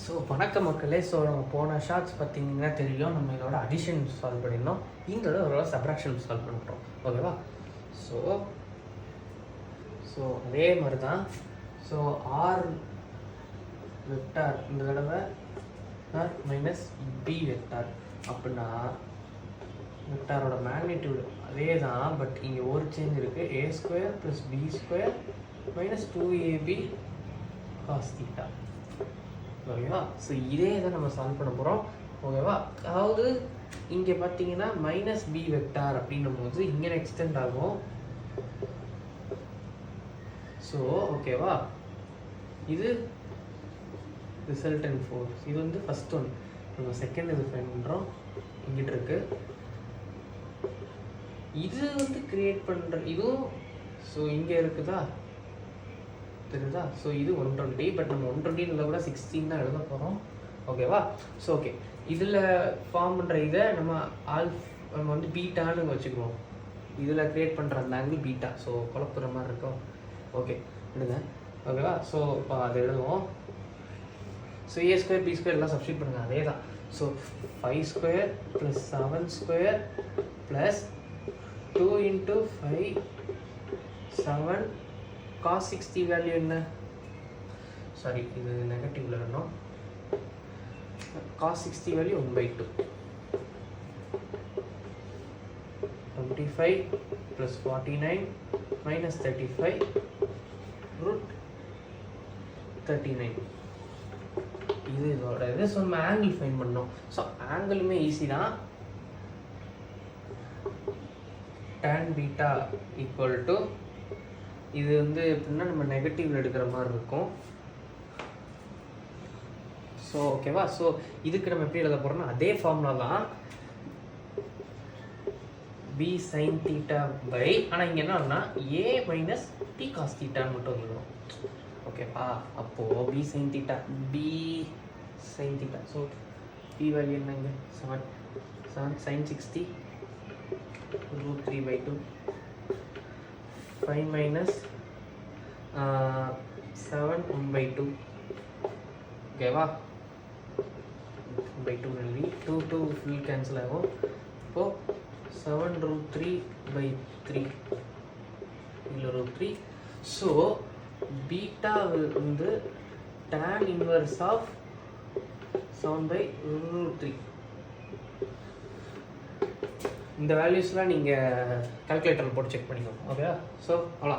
So வணக்க மக்களே. So நம்ம போன ஷார்ட்ஸ் பார்த்தீங்கன்னா தெரியும், நம்ம இதோட அடிஷன் சால்வ் பண்ணியிருந்தோம். இதோட ஒரு சப்ராக்ஷன் சால்வ் பண்ணுறோம். ஓகேவா? ஸோ ஸோ அதே மாதிரி தான். ஸோ ஆர் வெக்டார் இந்த தடவை ஆர் மைனஸ் பி வெக்டார் அப்படின்னா வெக்டாரோட மேக்னிடியூடு அதே தான். பட் இங்கே ஒரு சேஞ்ச் இருக்குது. A square plus B square minus 2ab cos theta. ஓகேவா? ஸோ இதே தான் நம்ம சால்வ் பண்ண போகிறோம். ஓகேவா? அதாவது இங்கே பார்த்தீங்கன்னா மைனஸ் பி வெக்டார் அப்படின்னும் போது இங்கே எக்ஸ்டெண்ட் ஆகும். ஸோ ஓகேவா, இது ரிசல்டன்ட் ஃபோர்ஸ். இது வந்து ஃபஸ்ட் ஒன். நம்ம செகண்ட் இது ஃபைன் பண்ணுறோம். இங்கிட்ட இருக்கு இது வந்து கிரியேட் பண்ணுற இதுவும். ஸோ இங்கே இருக்குதா தெரியுதா? ஸோ இது 120. பட் நம்ம 120 கூட 16 தான் எழுத போகிறோம். ஓகேவா? ஸோ ஓகே, இதில் ஃபார்ம் பண்ணுற இதை நம்ம நம்ம வந்து பீட்டான்னு வச்சுக்குவோம். இதில் க்ரியேட் பண்ணுற அந்த ஆங்கிள் பீட்டா. ஸோ குழப்புற மாதிரி இருக்கும். ஓகே எழுதுங்க. ஓகேவா? ஸோ இப்போ அதை எழுதுவோம். ஸோ ஏ ஸ்கொயர் பி ஸ்கொயர் எல்லாம் சப்ஸ்டியூட் பண்ணுங்கள். அதே தான். So 5 square plus 7 square plus 2 × 5 7 cos 60 value என்ன? சாரி, இது நெகட்டிவ்ல வரணும். cos 60 value 1/2. 25 plus 49 minus 35 root 39. இது இதோட இது. ஸோ நம்ம ஆங்கிள் ஃபைன் பண்ணோம். ஸோ ஆங்கிளுமே ஈஸி தான். tan பீட்டா ஈக்குவல் டு இது வந்து எப்படின்னா நம்ம நெகட்டிவ்ல எடுக்கிற மாதிரி இருக்கும். ஸோ ஓகேவா? ஸோ இதுக்கு நம்ம எப்படி எழுத போகிறோம்னா அதே ஃபார்முலா தான். பி சைன் தீட்டா பை, ஆனால் இங்கே என்னன்னா ஏ மைனஸ் டி காஸ் தீட்டான்னு மட்டும் வந்துடும். ஓகேவா? அப்போது b sine theta so b value என்னங்க? 7 சைன் 60 √3/2 5 minus 7 1/2. ஓகேவா? 1/2 எழுதி 2 ஃபுல் கேன்சல் ஆகும். இப்போது 7 √3/3 இல்லை √3. ஸோ பீட்டா வந்து tan இன்வர்ஸ் ஆஃப் 7/√3. இந்த வேல்யூஸ்லாம் நீங்கள் கால்குலேட்டரில் போட்டு செக் பண்ணிக்கோங்க. ஓகேவா? ஸோ அவ்வளோ.